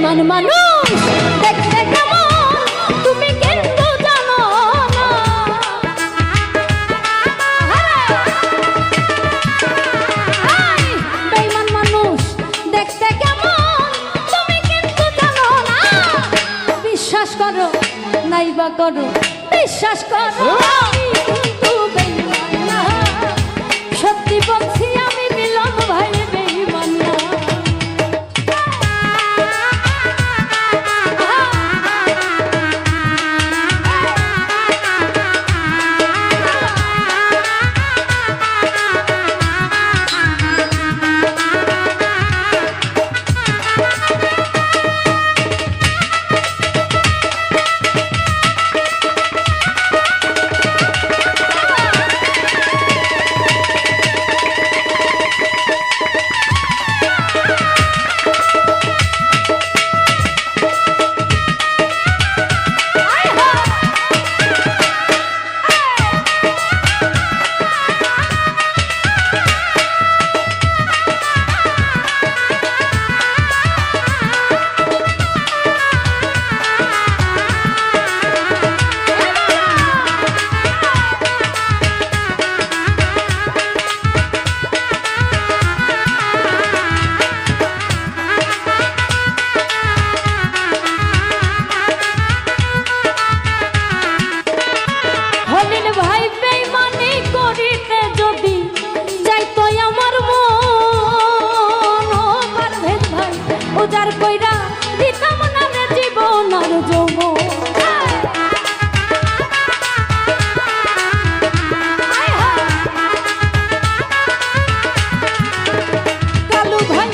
বেঈমান মানুষ দেখতে কেমন তুমি কিন্তু জানো না। বেঈমান মানুষ দেখতে কেমন তুমি কিন্তু জানো না। বিশ্বাস করো নাইবা করো, বিশ্বাস করো আমি কিন্তু বেঈমান না। সত্যি বলছি আমি মিলন ভাই বেঈমান না। উজার কইরা দিতাম না রে জীবন আর যৌবন। কালু ভাই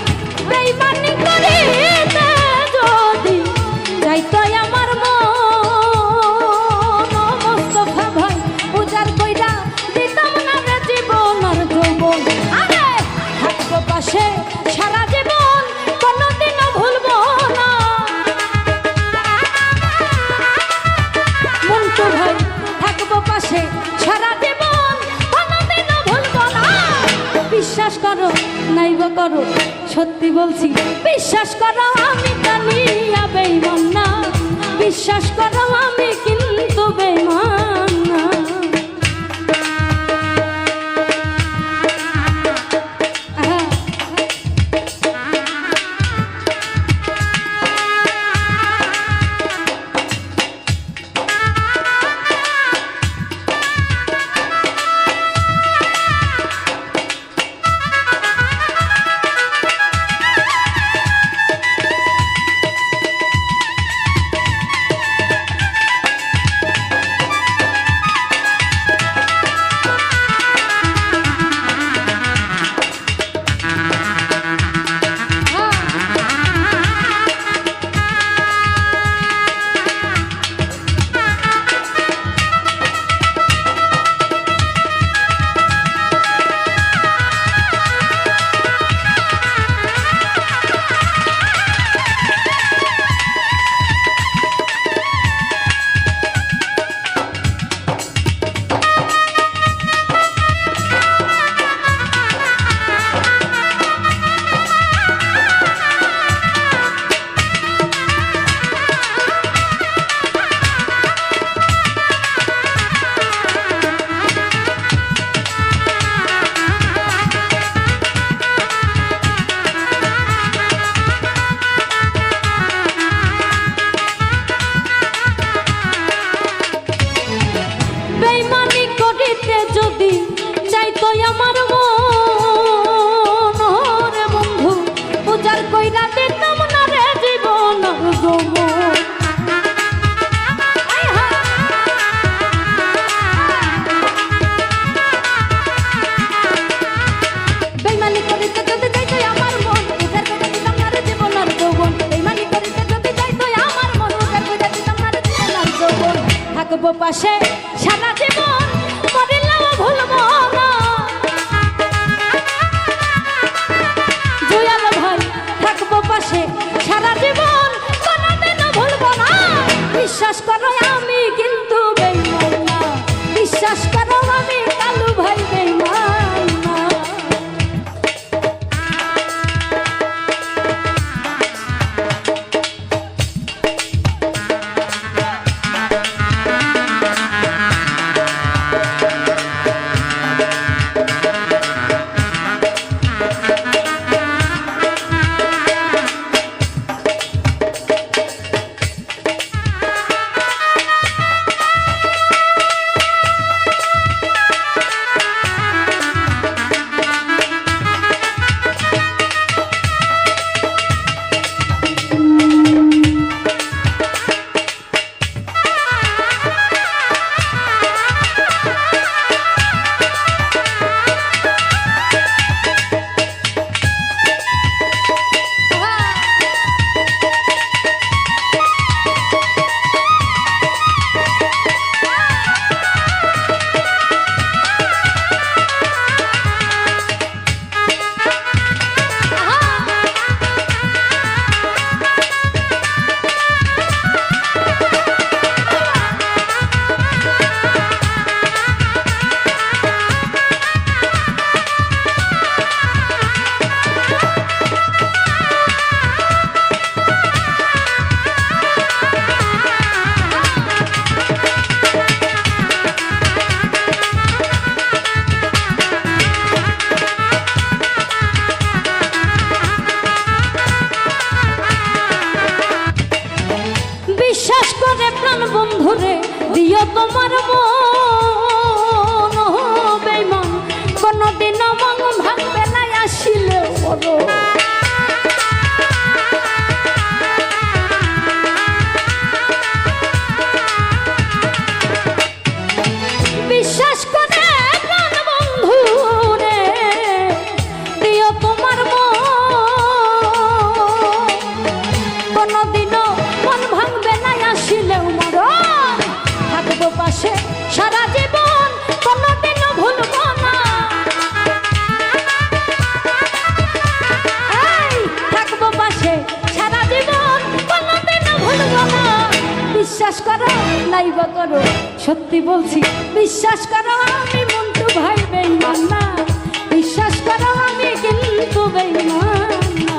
বেঈমানি করিতে যদি যাইতো আমার মন, মোস্তফা ভাই উজার কইরা দিতাম না রে জীবন আর যৌবন। আরে থাকবো পাশে সারা জীবন, কোনদিনও ভুলবো না। মন্টু ভাই থাকবো পাশে সারা জীবন, কোনদিনও ভুলবো না। বিশ্বাস করো নাইবা করো, সত্যি বলছি বিশ্বাস করো আমি কালিয়া বেঈমান না। বিশ্বাস করো আমি কিন্তু বেঈমান না। থাকবো পাশে সারা জীবন, মরিলেও ভুলবো না। জয়াল ভাই থাকবো পাশে সারা জীবন, কোনদিনও ভুলবো না। বিশ্বাস করো আমি কিন্তু বেঈমান না। বিশ্বাস করো আমি কালু ভাই বেঈমান না। বন্ধুরে দিও তোমার মন বেঈমান কোনদিন মন ভাঙবে না আসিলে বড় বিশ্বাস করে প্রাণ বন্ধুরে দিও তোমার মন কোনদিনও মন ভাঙবে না আসিলেও মরণ থাকবো পাশে সারা জীবন কোনদিনও ভুলবো না থাকবো পাশে সারা জীবন কোনদিনও ভুলবো না বিশ্বাস করো নাইবা করো সত্যি বলছি বিশ্বাস করো আমি মন্টু ভাই বেঈমান না বিশ্বাস করো আমি কিন্তু বেঈমান না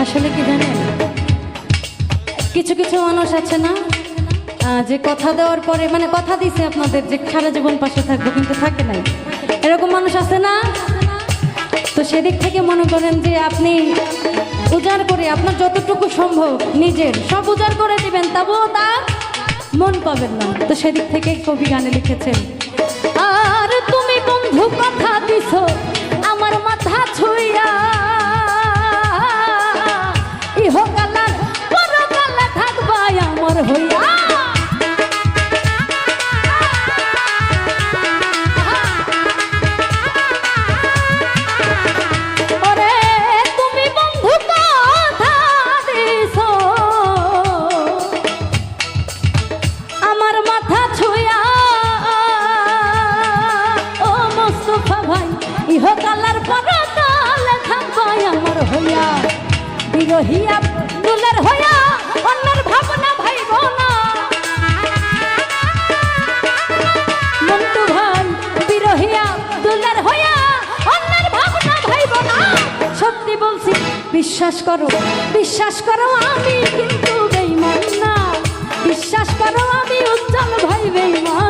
আসলে কি জানেন কিছু কিছু মানুষ আছে না যে কথা দেওয়ার পরে মানে কথা দিছে আপনাদের যে সারা জীবন পাশে থাকবো কিন্তু থাকে নাই এরকম মানুষ আছে না তো সেদিক থেকে মনে করেন যে আপনি উজাড় করে আপনার যতটুকু সম্ভব নিজের সব উজাড় করে দিবেন তবুও তা মন পাবেন না তো সেদিক থেকে কবি গানে লিখেছেন আর তুমি বন্ধু কথা দিছো আমার মাথা ছুঁইয়া ইহকালার পরকালে থাকবা আমার হইয়া ওরে তুমি বন্ধু কথা দিছো আমার মাথা ছুঁইয়া ও মোস্তফা ভাই ইহকালার পরকালে থাকবা আমার হইয়া বিরহিয়া দুলের হইয়া অন্যের ভাবনা ভাইব না মন্টু ভাই বিরহিয়া দুলের হইয়া অন্যের ভাবনা ভাইব না সত্যি বলছি বিশ্বাস করো আমি কিন্তু বেঈমান না বিশ্বাস করো আমি উজ্জ্বল ভাই বেঈমান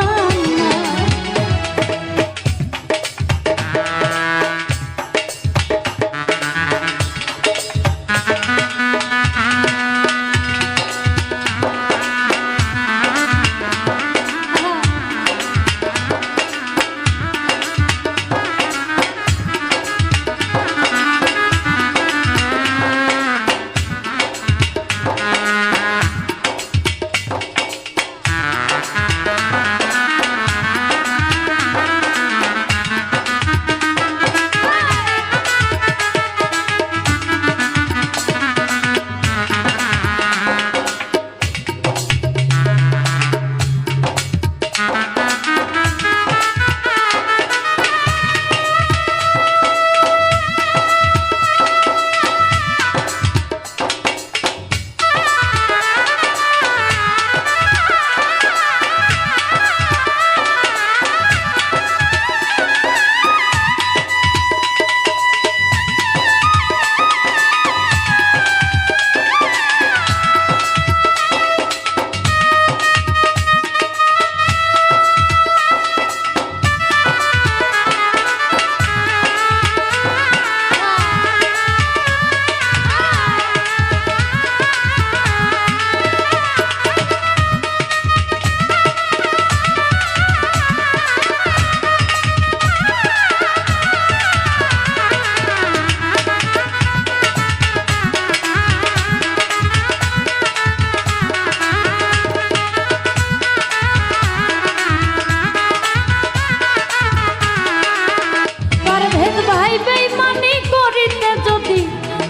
না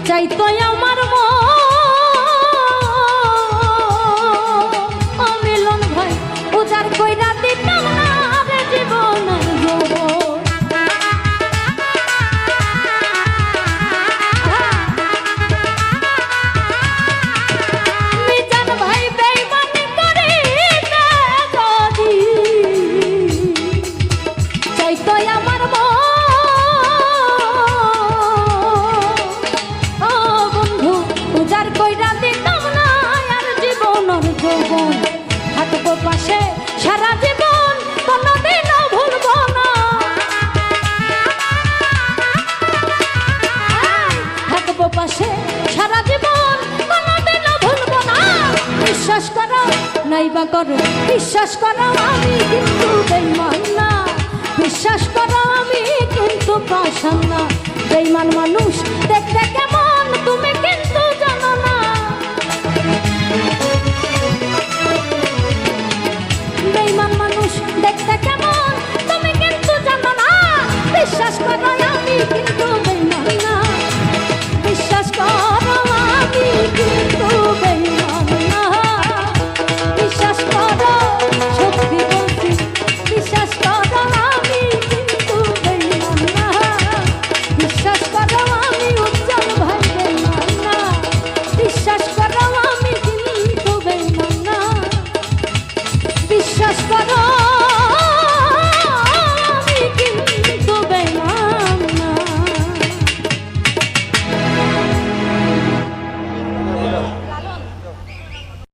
চাইতো আমার মন ও মিলন ভাই উজাড় কইরা দিতাম না রে জীবন আর যৌবন। মিজান ভাই বেইমানি করিতে যদি চাইতো আমার মন ও বন্ধু উজাড় কইরা দিতাম না আর জীবন আর যৌবন। থাকবো পাশে সারা জীবন কোনোদিনও ভুলবো না। থাকবো পাশে সারা জীবন কোনোদিনও ভুলবো না। বিশ্বাস করো নাইবা করো বিশ্বাস করো আমি কিন্তু বেঈমান না। বিশ্বাস করো আমি কিন্তু পাষাণ না। বেঈমান মানুষ দেখতে কেমন তুমি কিন্তু জানো না। বেঈমান মানুষ দেখতে কেমন তুমি কিন্তু জানো না। বিশ্বাস করো আমি কিন্তু